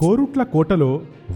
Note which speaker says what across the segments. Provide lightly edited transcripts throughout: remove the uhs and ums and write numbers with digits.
Speaker 1: కోరుట్ల కోటలో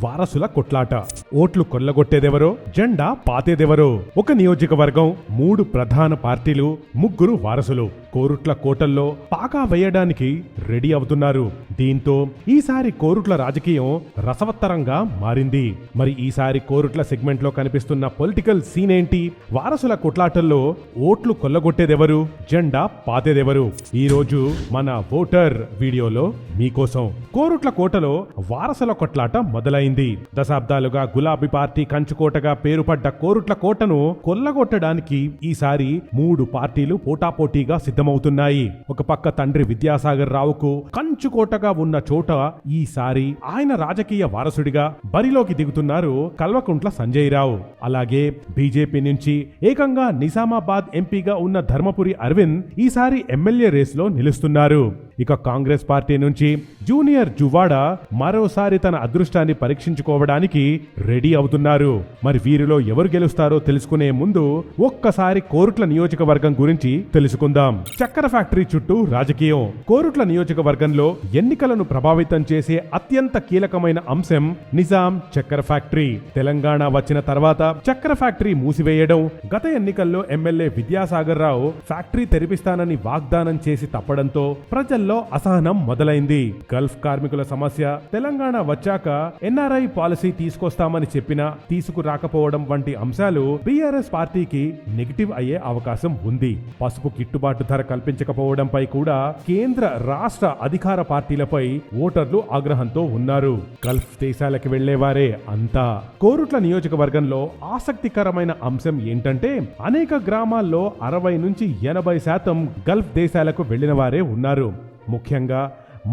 Speaker 1: వారసుల కొట్లాట. ఓట్లు కొల్లగొట్టేదెవరో, జెండా పాతేదెవరో. ఒక నియోజకవర్గం, 3 ప్రధాన పార్టీలు, 3 వారసులు కోరుట్ల కోటల్లో పాకా వేయడానికి రెడీ అవుతున్నారు. దీంతో ఈసారి కోరుట్ల రాజకీయం రసవత్తరంగా మారింది. మరి ఈసారి కోరుట్ల సెగ్మెంట్ లో కనిపిస్తున్న పొలిటికల్ సీన్ ఏంటి? వారసుల కొట్లాటల్లో ఓట్లు కొల్లగొట్టేదెవరు, జెండా పాతేదెవరు? ఈ రోజు మన ఓటర్ వీడియోలో మీకోసం. కోరుట్ల కోటలో వారసుల కొట్లాట మొదలైంది. దశాబ్దాలుగా గులాబీ పార్టీ కంచుకోటగా పేరుపడ్డ కోరుట్ల కోటను కొల్లగొట్టడానికి ఈసారి 3 పార్టీలు పోటాపోటీగా సిద్ధమవుతున్నాయి. ఒక పక్క తండ్రి విద్యాసాగర్ రావుకు కంచుకోటగా ఉన్న చోట ఈసారి ఆయన రాజకీయ వారసుడిగా బరిలోకి దిగుతున్నారు కల్వకుంట్ల సంజయ్ రావు. అలాగే బీజేపీ నుంచి ఏకంగా నిజామాబాద్ ఎంపీగా ఉన్న ధర్మపురి అరవింద్ ఈసారి ఎమ్మెల్యే రేసులో నిలుస్తున్నారు. ఇక కాంగ్రెస్ పార్టీ నుంచి జూనియర్ జువాడ మరోసారి తన అదృష్టాన్ని పరీక్షించుకోవడానికి రెడీ అవుతున్నారు. మరి వీరిలో ఎవరు గెలుస్తారో తెలుసుకునే ముందు ఒక్కసారి కోరుట్ల నియోజకవర్గం గురించి తెలుసుకుందాం. చక్కెర ఫ్యాక్టరీ చుట్టూ రాజకీయం. కోరుట్ల నియోజకవర్గంలో ఎన్నికలను ప్రభావితం చేసే అత్యంత కీలకమైన అంశం నిజాం చక్కెర ఫ్యాక్టరీ. తెలంగాణ వచ్చిన తర్వాత చక్కెర ఫ్యాక్టరీ మూసివేయడం, గత ఎన్నికల్లో ఎమ్మెల్యే విద్యాసాగర్ రావు ఫ్యాక్టరీ తెరిపిస్తానని వాగ్దానం చేసి తప్పడంతో ప్రజల్లో అసహనం మొదలైంది. గల్ఫ్ కార్మికుల సమస్య, తెలంగాణ వచ్చాక ఎన్ఆర్ఐ పాలసీ తీసుకొస్తామని చెప్పినా తీసుకురాకపోవడం వంటి అంశాలు బీఆర్ఎస్ పార్టీకి నెగిటివ్ అయ్యే అవకాశం ఉంది. పసుపు గిట్టుబాటు ధర కల్పించకపోవడంపై కూడా కేంద్ర రాష్ట్ర అధికార పార్టీలపై ఓటర్లు ఆగ్రహంతో ఉన్నారు. గల్ఫ్ దేశాలకు వెళ్లేవారే అంతా. కోరుట్ల నియోజకవర్గంలో ఆసక్తికరమైన అంశం ఏంటంటే అనేక గ్రామాల్లో 60 నుంచి 80% గల్ఫ్ దేశాలకు వెళ్లిన వారే ఉన్నారు. ముఖ్యంగా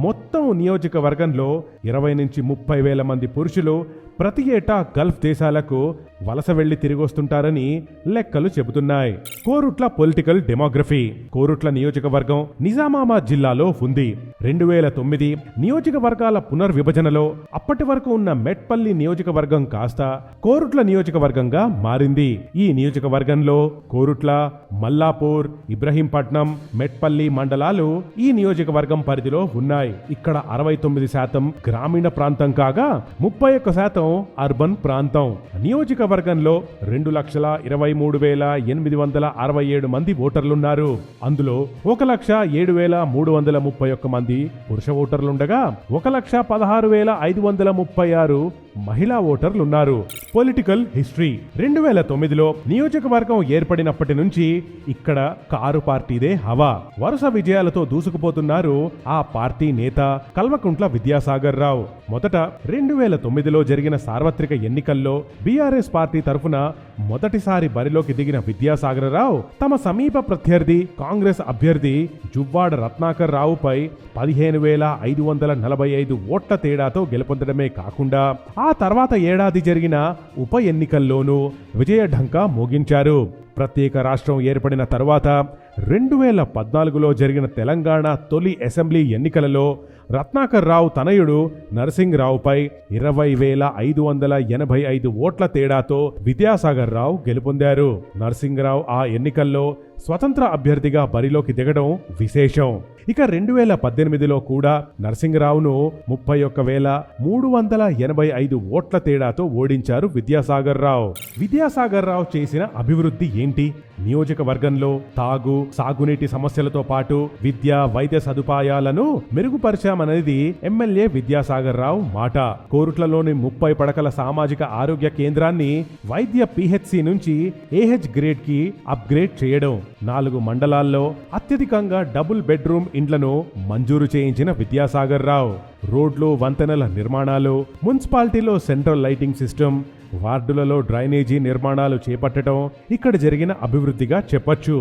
Speaker 1: మొత్తం నియోజకవర్గంలో 20 నుంచి 30 వేల మంది పురుషులు ప్రతి ఏటా గల్ఫ్ దేశాలకు వలస వెళ్లి తిరిగొస్తుంటారని లెక్కలు చెబుతున్నాయి. Korutla political demography. కోరుట్ల నియోజకవర్గం నిజామాబాద్ జిల్లాలో ఉంది. 2009 నియోజకవర్గాల పునర్విభజనలో అప్పటి వరకు ఉన్న మెట్పల్లి నియోజకవర్గం కాస్త కోరుట్ల నియోజకవర్గంగా మారింది. ఈ నియోజకవర్గంలో కోరుట్ల, మల్లాపూర్, ఇబ్రహీంపట్నం, మెట్పల్లి మండలాలు ఈ నియోజకవర్గం పరిధిలో ఉన్నాయి. ఇక్కడ 69% గ్రామీణ ప్రాంతం కాగా 31% అర్బన్ ప్రాంతం. నియోజకవర్గంలో 2,23,867 మంది ఓటర్లున్నారు. అందులో 1,07,331 మంది పురుష ఓటర్లుండగా 1,16,536 మహిళా ఓటర్లున్నారు. Political history. 2009లో నియోజకవర్గం ఏర్పడినప్పటి నుంచి ఇక్కడ కారు పార్టీదే హవా. వరుస విజయాలతో దూసుకుపోతున్నారు ఆ పార్టీ నేత కల్వకుంట్ల విద్యాసాగర్ రావు. మొదట 2009లో జరిగిన సార్వత్రిక ఎన్నికల్లో బీఆర్ఎస్ పార్టీ తరఫున మొదటిసారి బరిలోకి దిగిన విద్యాసాగర్ రావు తమ సమీప ప్రత్యర్థి కాంగ్రెస్ అభ్యర్థి జువ్వాడ రత్నాకర్ రావుపై 15,545 ఓట్ల తేడాతో గెలుపొందడమే కాకుండా ఆ తర్వాత ఏడాది జరిగిన ఉప ఎన్నికల్లోనూ విజయ ఢంకా మోగించారు. ప్రత్యేక రాష్ట్రం ఏర్పడిన తరువాత 2014లో జరిగిన తెలంగాణ తొలి అసెంబ్లీ ఎన్నికలలో రత్నాకర్ రావు తనయుడు నర్సింగ్ రావుపై 20,585 ఓట్ల తేడాతో విద్యాసాగర్ రావు గెలుపొందారు. నర్సింగ్ రావు ఆ ఎన్నికల్లో స్వతంత్ర అభ్యర్థిగా బరిలోకి దిగడం విశేషం. ఇక 2018లో కూడా నర్సింగరావును 31,385 ఓట్ల తేడాతో ఓడించారు విద్యాసాగర్ రావు. విద్యాసాగర్ రావు చేసిన అభివృద్ధి ఏంటి? నియోజకవర్గంలో తాగు, సాగునీటి సమస్యలతో పాటు విద్య, వైద్య సదుపాయాలను మెరుగుపరిచామనేది ఎమ్మెల్యే విద్యాసాగర్ రావు మాట. కోరుట్లలోని 30 పడకల సామాజిక ఆరోగ్య కేంద్రాన్ని వైద్య పిహెచ్సి నుంచి ఏహెచ్ గ్రేడ్ కి అప్గ్రేడ్ చేయడం, 4 మండలాల్లో అత్యధికంగా డబుల్ బెడ్రూమ్ ఇండ్లను మంజూరు చేయించిన విద్యాసాగర్ రావు, రోడ్లు, వంతెనల నిర్మాణాలు, మున్సిపాలిటీలో సెంట్రల్ లైటింగ్ సిస్టమ్, వార్డులలో డ్రైనేజీ నిర్మాణాలు చేపట్టడం ఇక్కడ జరిగిన అభివృద్ధిగా చెప్పొచ్చు.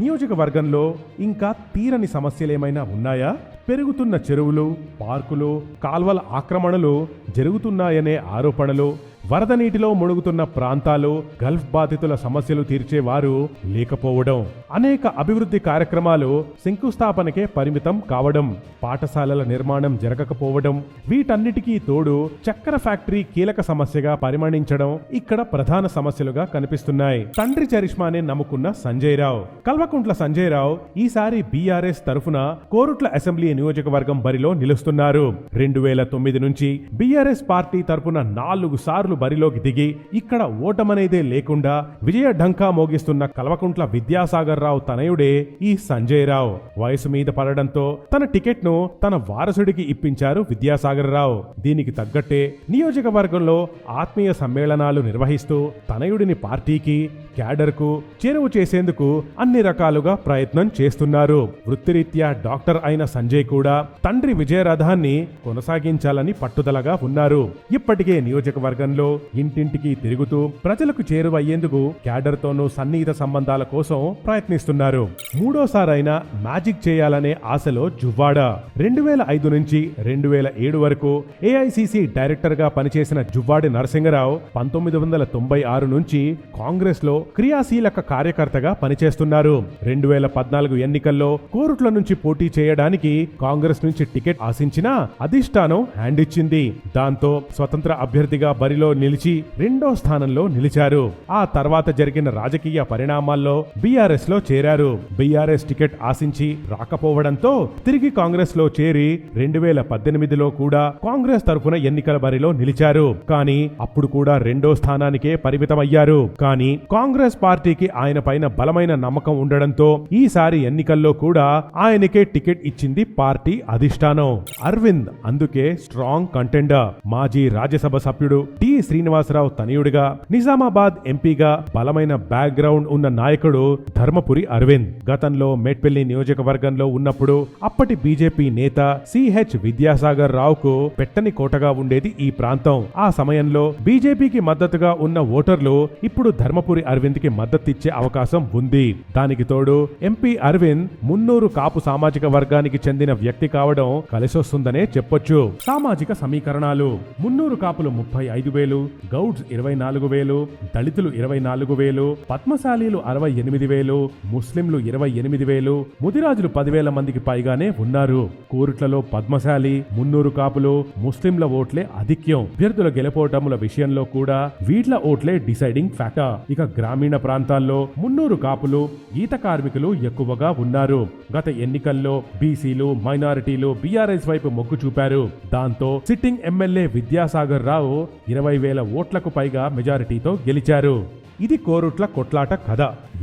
Speaker 1: నియోజకవర్గంలో ఇంకా తీరని సమస్యలేమైనా ఉన్నాయా? పెరుగుతున్న చెరువులు, పార్కులు, కాల్వల ఆక్రమణలు జరుగుతున్నాయనే ఆరోపణలు, వరద నీటిలో మునుగుతున్న ప్రాంతాలు, గల్ఫ్ బాధితుల సమస్యలు తీర్చేవారు లేకపోవడం, అనేక అభివృద్ధి కార్యక్రమాలు శంకుస్థాపనకే పరిమితం కావడం, పాఠశాలల నిర్మాణం జరగకపోవడం, వీటన్నిటికీ తోడు చక్కెర ఫ్యాక్టరీ కీలక సమస్యగా పరిమణించడం ఇక్కడ ప్రధాన సమస్యలుగా కనిపిస్తున్నాయి. తండ్రి చరిష్మానే నమ్ముకున్న సంజయ్ రావు, కల్వకుంట్ల సంజయ్ రావు ఈసారి బీఆర్ఎస్ తరఫున కోరుట్ల అసెంబ్లీ నియోజకవర్గం బరిలో నిలుస్తున్నారు. 2009 నుంచి బీఆర్ఎస్ పార్టీ తరఫున 4 సార్లు బరిలోకి దిగి ఇక్కడ ఓటమనేదే లేకుండా విజయ ఢంకా మోగిస్తున్న కల్వకుంట్ల విద్యాసాగర్ రావు తనయుడే ఈ సంజయ్ రావు. వయసు మీద పడడంతో తన టికెట్ ను తన వారసుడికి ఇప్పించారు విద్యాసాగర్ రావు. దీనికి తగ్గట్టే నియోజకవర్గంలో ఆత్మీయ సమ్మేళనాలు నిర్వహిస్తూ తనయుడిని పార్టీకి, క్యాడర్కు చేరువ చేసేందుకు అన్ని రకాలుగా ప్రయత్నం చేస్తున్నారు. వృత్తిరీత్యా డాక్టర్ అయిన సంజయ్ కూడా తండ్రి విజయరథాన్ని కొనసాగించాలని పట్టుదలగా ఉన్నారు. ఇప్పటికే నియోజకవర్గంలో ఇంటింటికి తిరుగుతూ ప్రజలకు చేరువయ్యేందుకు క్యాడర్తోనూ సన్నిహిత సంబంధాల కోసం ప్రయత్నిస్తున్నారు. మూడోసారైనా మ్యాజిక్ చేయాలనే ఆశలో జువ్వాడ. 2005 నుంచి 2007 వరకు ఏఐసిసి డైరెక్టర్ గా పనిచేసిన జువ్వాడి నరసింగరావు 1996 నుంచి కాంగ్రెస్ లో క్రియాశీలక కార్యకర్తగా పనిచేస్తున్నారు. 2014 ఎన్నికల్లో కోరుట్ల నుంచి పోటీ చేయడానికి కాంగ్రెస్ నుంచి టికెట్ ఆశించినా అధిష్టానం హ్యాండ్ ఇచ్చింది. దాంతో స్వతంత్ర అభ్యర్థిగా బరిలో నిలిచి 2వ స్థానంలో నిలిచారు. ఆ తర్వాత జరిగిన రాజకీయ పరిణామాల్లో బీఆర్ఎస్ లో చేరారు. బీఆర్ఎస్ టికెట్ ఆశించి రాకపోవడంతో తిరిగి కాంగ్రెస్ లో చేరి 2018లో కూడా కాంగ్రెస్ తరఫున ఎన్నికల బరిలో నిలిచారు. కానీ అప్పుడు కూడా 2వ స్థానానికే పరిమితమయ్యారు. కానీ కాంగ్రెస్ పార్టీకి ఆయన పైన బలమైన నమ్మకం ఉండడంతో ఈసారి ఎన్నికల్లో కూడా ఆయనకే టికెట్ ఇచ్చింది పార్టీ అధిష్టానం. అరవింద్ అందుకే స్ట్రాంగ్ కంటెండర్. మాజీ రాజ్యసభ సభ్యుడు టి శ్రీనివాసరావు తనయుడిగా, నిజామాబాద్ ఎంపీగా బలమైన బ్యాక్ గ్రౌండ్ ఉన్న నాయకుడు ధర్మపురి అరవింద్. గతంలో మేడ్పల్లి నియోజకవర్గంలో ఉన్నప్పుడు అప్పటి బీజేపీ నేత సిహెచ్ విద్యాసాగర్ రావుకు పెట్టని కోటగా ఉండేది ఈ ప్రాంతం. ఆ సమయంలో బీజేపీకి మద్దతుగా ఉన్న ఓటర్లు ఇప్పుడు ధర్మపురి అరవింద్ కి మద్దతిచ్చే అవకాశం ఉంది. దానికి తోడు ఎంపీ అరవింద్ మున్నూరు కాపు సామాజిక వర్గానికి చెందిన వ్యక్తి కావడం కలిసొస్తుందనే చెప్పొచ్చు. సామాజిక సమీకరణాలు: మున్నూరు కాపులు 35,000, గౌడ్స్ 24,000, దళితులు 24,000, పద్మశాలీలు 68,000, ముస్లింలు 28,000, ముదిరాజులు 10,000 మందికి పైగానే ఉన్నారు. కోరుట్లలో పద్మశాలి, మున్నూరు కాపులు, ముస్లింల ఓట్లే ఆధిక్యం. అభ్యర్థుల గెలుపోటముల విషయంలో కూడా వీట్ల ఓట్లే డిసైడింగ్ ఫ్యాక్టర్. ఇక గ్రామీణ ప్రాంతాల్లో మున్నూరు కాపులు, గీత కార్మికులు ఎక్కువగా ఉన్నారు. గత ఎన్నికల్లో బీసీలు, మైనారిటీలు బీఆర్ఎస్ వైపు మొగ్గు చూపారు. దాంతో సిట్టింగ్ ఎమ్మెల్యే విద్యాసాగర్ రావు 20,000 ఓట్లకు పైగా మెజారిటీతో గెలిచారు. ఇది కోరుట్ల కొట్లాట కథ.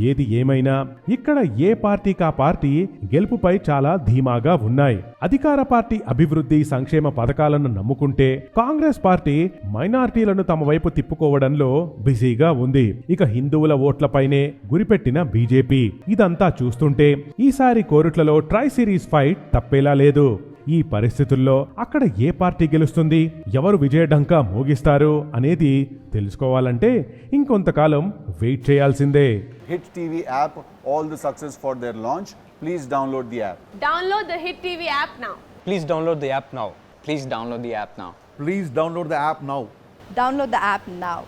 Speaker 1: ఏది ఏమైనా ఇక్కడ ఏ పార్టీకా పార్టీ గెలుపుపై చాలా ధీమాగా ఉన్నాయి. అధికార పార్టీ అభివృద్ధి సంక్షేమ పథకాలను నమ్ముకుంటే కాంగ్రెస్ పార్టీ మైనారిటీలను తమ వైపు తిప్పుకోవడంలో బిజీగా ఉంది. ఇక హిందువుల ఓట్లపైనే గురిపెట్టిన బీజేపీ. ఇదంతా చూస్తుంటే ఈసారి కోరుట్లలో ట్రై సిరీస్ ఫైట్ తప్పేలా లేదు. ఈ పరిస్థితుల్లో అక్కడ ఏ పార్టీ గెలుస్తుంది, ఎవరు విజయఢంకా మోగిస్తారు అనేది తెలుసుకోవాలంటే ఇంకొంతకాలం వెయిట్ చేయాల్సిందే.
Speaker 2: Hit TV app, all the success for their launch. Please download the app.
Speaker 3: Download the Hit TV app now.
Speaker 4: Please download the app now.
Speaker 5: Please download the app now.
Speaker 6: Please download the app now.
Speaker 3: Download the app now.